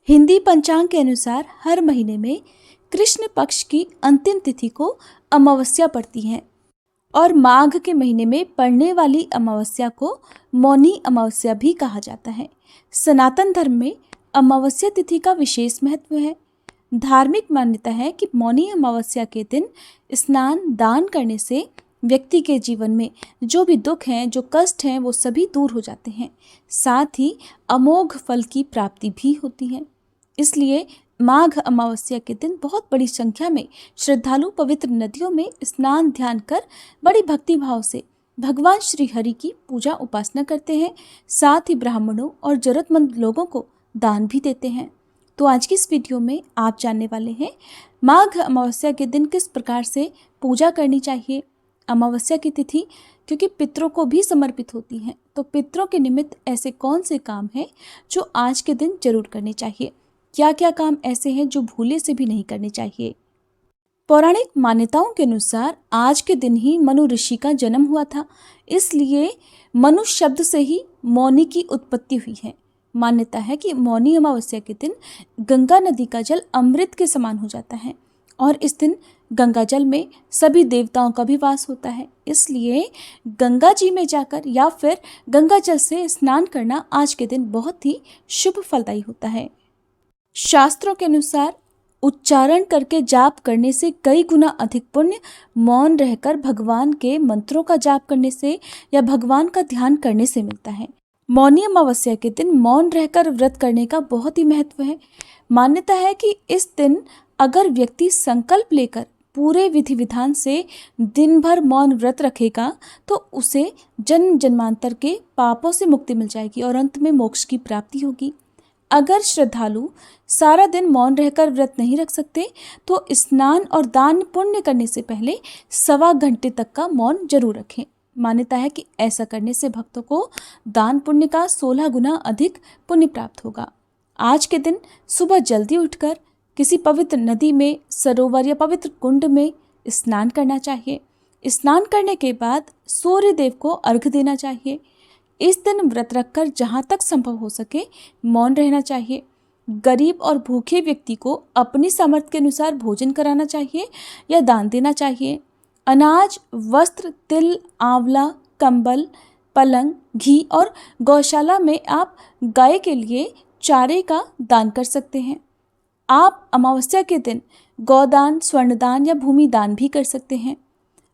हिंदी पंचांग के अनुसार हर महीने में कृष्ण पक्ष की अंतिम तिथि को अमावस्या पड़ती है और माघ के महीने में पड़ने वाली अमावस्या को मौनी अमावस्या भी कहा जाता है। सनातन धर्म में अमावस्या तिथि का विशेष महत्व है। धार्मिक मान्यता है कि मौनी अमावस्या के दिन स्नान दान करने से व्यक्ति के जीवन में जो भी दुख हैं, जो कष्ट हैं, वो सभी दूर हो जाते हैं। साथ ही अमोघ फल की प्राप्ति भी होती है। इसलिए माघ अमावस्या के दिन बहुत बड़ी संख्या में श्रद्धालु पवित्र नदियों में स्नान ध्यान कर बड़ी भक्ति भाव से भगवान श्री हरि की पूजा उपासना करते हैं। साथ ही ब्राह्मणों और जरूरतमंद लोगों को दान भी देते हैं। तो आज की इस वीडियो में आप जानने वाले हैं माघ अमावस्या के दिन किस प्रकार से पूजा करनी चाहिए। अमावस्या की तिथि क्योंकि पितरों को भी समर्पित होती है, तो पितरों के निमित्त ऐसे कौन से काम हैं जो आज के दिन जरूर करने चाहिए। क्या क्या काम ऐसे हैं जो भूले से भी नहीं करने चाहिए। पौराणिक मान्यताओं के अनुसार आज के दिन ही मनु ऋषि का जन्म हुआ था, इसलिए मनु शब्द से ही मौनी की उत्पत्ति हुई है। मान्यता है कि मौनी अमावस्या के दिन गंगा नदी का जल अमृत के समान हो जाता है और इस दिन गंगा जल में सभी देवताओं का भी वास होता है। इसलिए गंगा जी में जाकर या फिर गंगा जल से स्नान करना आज के दिन बहुत ही शुभ फलदायी होता है। शास्त्रों के अनुसार उच्चारण करके जाप करने से कई गुना अधिक पुण्य मौन रहकर भगवान के मंत्रों का जाप करने से या भगवान का ध्यान करने से मिलता है। मौनी अमावस्या के दिन मौन रहकर व्रत करने का बहुत ही महत्व है। मान्यता है कि इस दिन अगर व्यक्ति संकल्प लेकर पूरे विधि विधान से दिन भर मौन व्रत रखेगा तो उसे जन्म जन्मांतर के पापों से मुक्ति मिल जाएगी और अंत में मोक्ष की प्राप्ति होगी। अगर श्रद्धालु सारा दिन मौन रहकर व्रत नहीं रख सकते तो स्नान और दान पुण्य करने से पहले 1.25 घंटे तक का मौन जरूर रखें। मान्यता है कि ऐसा करने से भक्तों को दान पुण्य का 16 गुना अधिक पुण्य प्राप्त होगा। आज के दिन सुबह जल्दी उठकर किसी पवित्र नदी में, सरोवर या पवित्र कुंड में स्नान करना चाहिए। स्नान करने के बाद सूर्य देव को अर्घ्य देना चाहिए। इस दिन व्रत रखकर जहाँ तक संभव हो सके मौन रहना चाहिए। गरीब और भूखे व्यक्ति को अपनी सामर्थ्य के अनुसार भोजन कराना चाहिए या दान देना चाहिए। अनाज, वस्त्र, तिल, आंवला, कंबल, पलंग, घी और गौशाला में आप गाय के लिए चारे का दान कर सकते हैं। आप अमावस्या के दिन गौदान, स्वर्णदान या भूमि दान भी कर सकते हैं।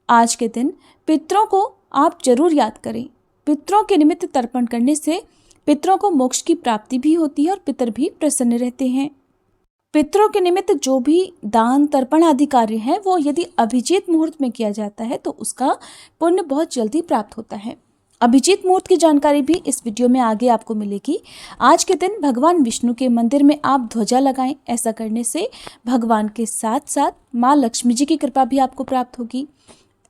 आज के दिन पितरों को आप जरूर याद करें। पितरों के निमित्त तर्पण करने से पितरों को मोक्ष की प्राप्ति भी होती है और पितर भी प्रसन्न रहते हैं। पितरों के निमित्त जो भी दान तर्पण आदि कार्य है वो यदि अभिजीत मुहूर्त में किया जाता है तो उसका पुण्य बहुत जल्दी प्राप्त होता है। अभिजीत मुहूर्त की जानकारी भी इस वीडियो में आगे आपको मिलेगी। आज के दिन भगवान विष्णु के मंदिर में आप ध्वजा लगाएं। ऐसा करने से भगवान के साथ साथ माँ लक्ष्मी जी की कृपा भी आपको प्राप्त होगी।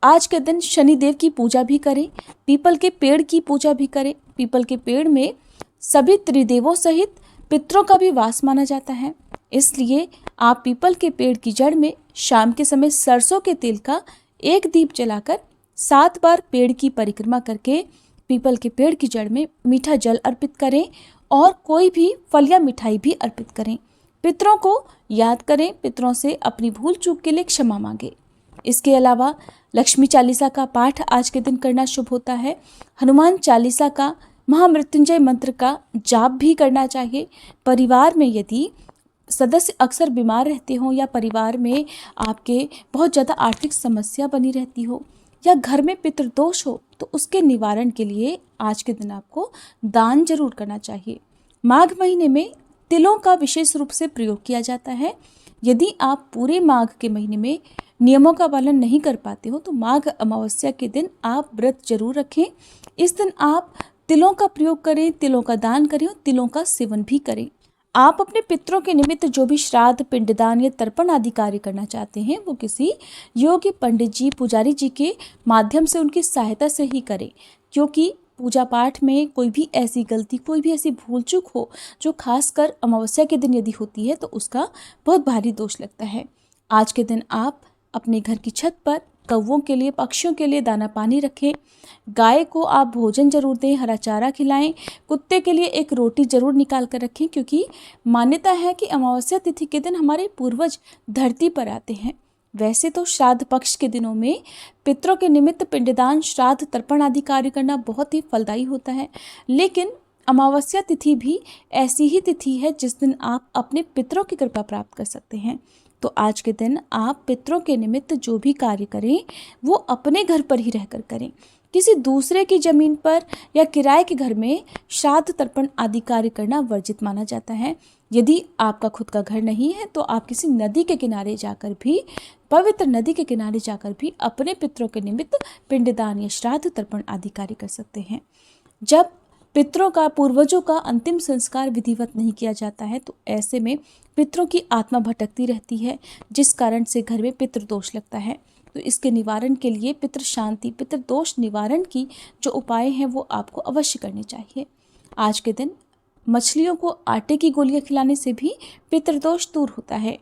आज के दिन शनिदेव की पूजा भी करें। पीपल के पेड़ की पूजा भी करें। पीपल के पेड़ में सभी त्रिदेवों सहित पितरों का भी वास माना जाता है, इसलिए आप पीपल के पेड़ की जड़ में शाम के समय सरसों के तेल का एक दीप जलाकर 7 बार पेड़ की परिक्रमा करके पीपल के पेड़ की जड़ में मीठा जल अर्पित करें और कोई भी फल या मिठाई भी अर्पित करें। पितरों को याद करें, पितरों से अपनी भूल चूक के लिए क्षमा मांगे। इसके अलावा लक्ष्मी चालीसा का पाठ आज के दिन करना शुभ होता है। हनुमान चालीसा का, महामृत्युंजय मंत्र का जाप भी करना चाहिए। परिवार में यदि सदस्य अक्सर बीमार रहते हों या परिवार में आपके बहुत ज़्यादा आर्थिक समस्या बनी रहती हो या घर में पितृदोष हो तो उसके निवारण के लिए आज के दिन आपको दान जरूर करना चाहिए। माघ महीने में तिलों का विशेष रूप से प्रयोग किया जाता है। यदि आप पूरे माघ के महीने में नियमों का पालन नहीं कर पाते हो तो माघ अमावस्या के दिन आप व्रत जरूर रखें। इस दिन आप तिलों का प्रयोग करें, तिलों का दान करें और तिलों का सेवन भी करें। आप अपने पितरों के निमित्त जो भी श्राद्ध, पिंडदान या तर्पण आदि कार्य करना चाहते हैं वो किसी योग्य पंडित जी, पुजारी जी के माध्यम से उनकी सहायता से ही करें, क्योंकि पूजा पाठ में कोई भी ऐसी गलती, कोई भी ऐसी भूल चूक हो जो खासकर अमावस्या के दिन यदि होती है तो उसका बहुत भारी दोष लगता है। आज के दिन आप अपने घर की छत पर कौवों के लिए, पक्षियों के लिए दाना पानी रखें। गाय को आप भोजन जरूर दें, हरा चारा खिलाएं। कुत्ते के लिए एक रोटी जरूर निकाल कर रखें, क्योंकि मान्यता है कि अमावस्या तिथि के दिन हमारे पूर्वज धरती पर आते हैं। वैसे तो श्राद्ध पक्ष के दिनों में पितरों के निमित्त पिंडदान, श्राद्ध, तर्पण आदि कार्य करना बहुत ही फलदायी होता है, लेकिन अमावस्या तिथि भी ऐसी ही तिथि है जिस दिन आप अपने पितरों की कृपा प्राप्त कर सकते हैं। तो आज के दिन आप पितरों के निमित्त जो भी कार्य करें वो अपने घर पर ही रहकर करें। किसी दूसरे की जमीन पर या किराए के घर में श्राद्ध, तर्पण आदि कार्य करना वर्जित माना जाता है। यदि आपका खुद का घर नहीं है तो आप किसी नदी के किनारे जाकर भी, पवित्र नदी के किनारे जाकर भी अपने पितरों के निमित्त पिंडदान या श्राद्ध, तर्पण आदि कार्य कर सकते हैं। जब पितरों का, पूर्वजों का अंतिम संस्कार विधिवत नहीं किया जाता है तो ऐसे में पितरों की आत्मा भटकती रहती है, जिस कारण से घर में पितृदोष लगता है। तो इसके निवारण के लिए पितृ शांति, पितृदोष निवारण की जो उपाय हैं वो आपको अवश्य करने चाहिए। आज के दिन मछलियों को आटे की गोलियां खिलाने से भी पितृदोष दूर होता है।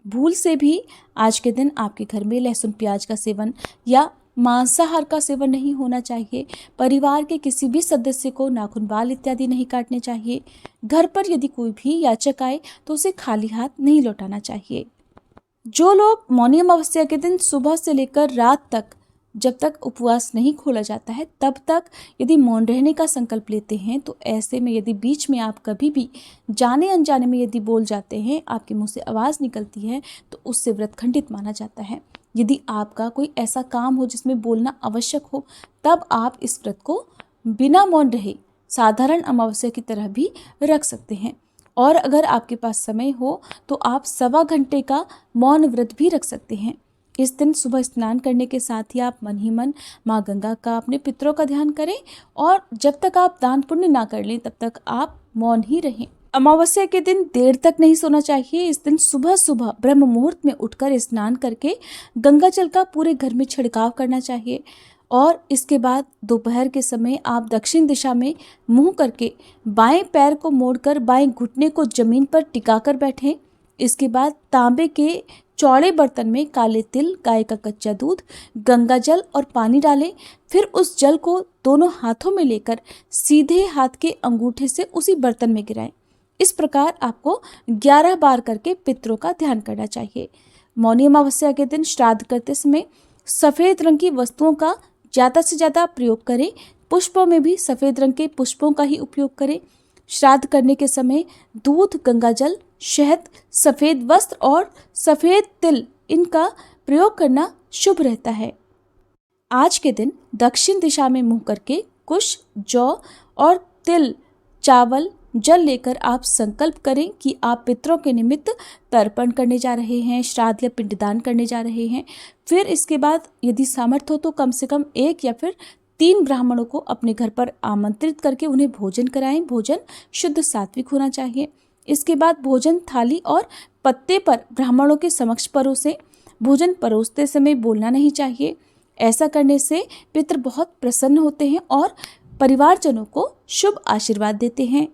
भूल से भी आज के दिन आपके घर में लहसुन प्याज का सेवन या मांसाहार का सेवन नहीं होना चाहिए। परिवार के किसी भी सदस्य को नाखून, बाल इत्यादि नहीं काटने चाहिए। घर पर यदि कोई भी याचक आए तो उसे खाली हाथ नहीं लौटाना चाहिए। जो लोग मौनी अमावस्या के दिन सुबह से लेकर रात तक, जब तक उपवास नहीं खोला जाता है तब तक यदि मौन रहने का संकल्प लेते हैं, तो ऐसे में यदि बीच में आप कभी भी जाने अनजाने में यदि बोल जाते हैं, आपके मुंह से आवाज़ निकलती है, तो उससे व्रत खंडित माना जाता है। यदि आपका कोई ऐसा काम हो जिसमें बोलना आवश्यक हो, तब आप इस व्रत को बिना मौन रहे साधारण अमावस्या की तरह भी रख सकते हैं। और अगर आपके पास समय हो तो आप 1.25 घंटे का मौन व्रत भी रख सकते हैं। इस दिन सुबह स्नान करने के साथ ही आप मन ही मन माँ गंगा का, अपने पितरों का ध्यान करें, और जब तक आप दान पुण्य ना कर लें तब तक आप मौन ही रहें। अमावस्या के दिन देर तक नहीं सोना चाहिए। इस दिन सुबह सुबह ब्रह्म मुहूर्त में उठकर स्नान करके गंगा जल का पूरे घर में छिड़काव करना चाहिए, और इसके बाद दोपहर के समय आप दक्षिण दिशा में मुंह करके बाएं पैर को मोड़कर बाएं घुटने को जमीन पर टिकाकर बैठें। इसके बाद तांबे के चौड़े बर्तन में काले तिल, गाय का कच्चा दूध, गंगा जल और पानी डालें। फिर उस जल को दोनों हाथों में लेकर सीधे हाथ के अंगूठे से उसी बर्तन में गिराएं। इस प्रकार आपको 11 बार करके पितरों का ध्यान करना चाहिए। मौनी अमावस्या के दिन श्राद्ध करते समय सफ़ेद रंग की वस्तुओं का ज़्यादा से ज़्यादा प्रयोग करें। पुष्पों में भी सफ़ेद रंग के पुष्पों का ही उपयोग करें। श्राद्ध करने के समय दूध, गंगा जल, शहद, सफ़ेद वस्त्र और सफ़ेद तिल, इनका प्रयोग करना शुभ रहता है। आज के दिन दक्षिण दिशा में मुंह करके कुश, जौ और तिल, चावल, जल लेकर आप संकल्प करें कि आप पितरों के निमित्त तर्पण करने जा रहे हैं, श्राद्ध या पिंडदान करने जा रहे हैं। फिर इसके बाद यदि सामर्थ्य हो तो कम से कम 1 या फिर 3 ब्राह्मणों को अपने घर पर आमंत्रित करके उन्हें भोजन कराएं। भोजन शुद्ध सात्विक होना चाहिए। इसके बाद भोजन थाली और पत्ते पर ब्राह्मणों के समक्ष परोसें। भोजन परोसते समय बोलना नहीं चाहिए। ऐसा करने से पितृ बहुत प्रसन्न होते हैं और परिवारजनों को शुभ आशीर्वाद देते हैं।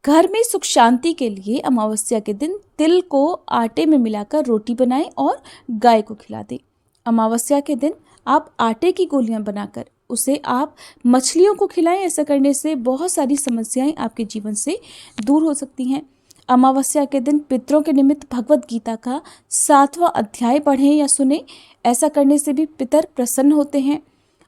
घर में सुख शांति के लिए अमावस्या के दिन तिल को आटे में मिलाकर रोटी बनाएं और गाय को खिला दें। अमावस्या के दिन आप आटे की गोलियां बनाकर उसे आप मछलियों को खिलाएं। ऐसा करने से बहुत सारी समस्याएं आपके जीवन से दूर हो सकती हैं। अमावस्या के दिन पितरों के निमित्त भगवत गीता का 7वां अध्याय पढ़ें या सुने। ऐसा करने से भी पितर प्रसन्न होते हैं।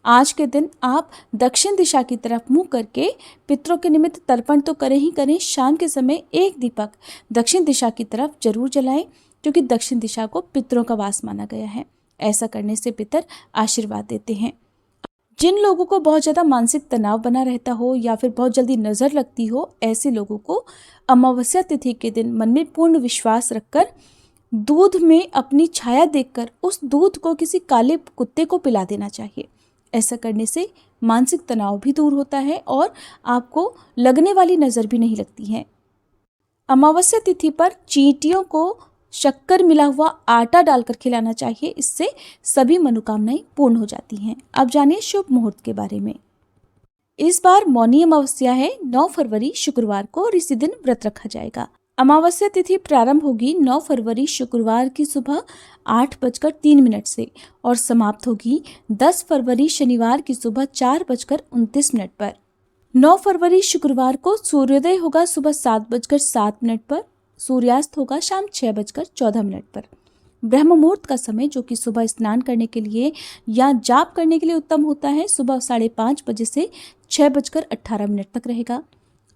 आज के दिन आप दक्षिण दिशा की तरफ मुंह करके पितरों के निमित्त तर्पण तो करें ही करें, शाम के समय एक दीपक दक्षिण दिशा की तरफ जरूर जलाएं, क्योंकि दक्षिण दिशा को पितरों का वास माना गया है। ऐसा करने से पितर आशीर्वाद देते हैं। जिन लोगों को बहुत ज़्यादा मानसिक तनाव बना रहता हो या फिर बहुत जल्दी नज़र लगती हो, ऐसे लोगों को अमावस्या तिथि के दिन मन में पूर्ण विश्वास रखकर दूध में अपनी छाया देखकर उस दूध को किसी काले कुत्ते को पिला देना चाहिए। ऐसा करने से मानसिक तनाव भी दूर होता है और आपको लगने वाली नज़र भी नहीं लगती है। अमावस्या तिथि पर चींटियों को शक्कर मिला हुआ आटा डालकर खिलाना चाहिए। इससे सभी मनोकामनाएं पूर्ण हो जाती हैं। अब जानिए शुभ मुहूर्त के बारे में। इस बार मौनी अमावस्या है 9 फरवरी शुक्रवार को, और इसी दिन व्रत रखा जाएगा। अमावस्या तिथि प्रारंभ होगी 9 फरवरी शुक्रवार की सुबह 8:03 से और समाप्त होगी 10 फरवरी शनिवार की सुबह 4:29 पर। 9 फरवरी शुक्रवार को सूर्योदय होगा सुबह 7:07 पर, सूर्यास्त होगा शाम 6:14 पर। ब्रह्म मुहूर्त का समय जो कि सुबह स्नान करने के लिए या जाप करने के लिए उत्तम होता है, सुबह 5:30 बजे से 6:18 तक रहेगा।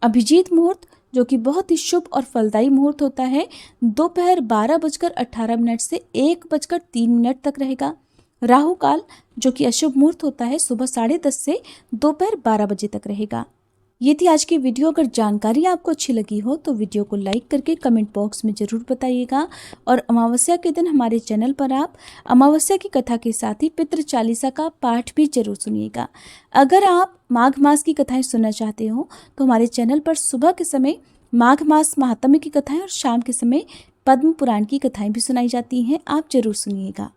अभिजीत मुहूर्त जो कि बहुत ही शुभ और फलदायी मुहूर्त होता है, दोपहर 12:18 से 1:03 तक रहेगा। राहु काल जो कि अशुभ मुहूर्त होता है, सुबह 10:30 से दोपहर 12 बजे तक रहेगा। ये थी आज की वीडियो। अगर जानकारी आपको अच्छी लगी हो तो वीडियो को लाइक करके कमेंट बॉक्स में ज़रूर बताइएगा और अमावस्या के दिन हमारे चैनल पर आप अमावस्या की कथा के साथ ही पितृ चालीसा का पाठ भी जरूर सुनिएगा। अगर आप माघ मास की कथाएं सुनना चाहते हो तो हमारे चैनल पर सुबह के समय माघ मास महात्म्य की कथाएं और शाम के समय पद्म पुराण की कथाएं भी सुनाई जाती हैं, आप जरूर सुनिएगा।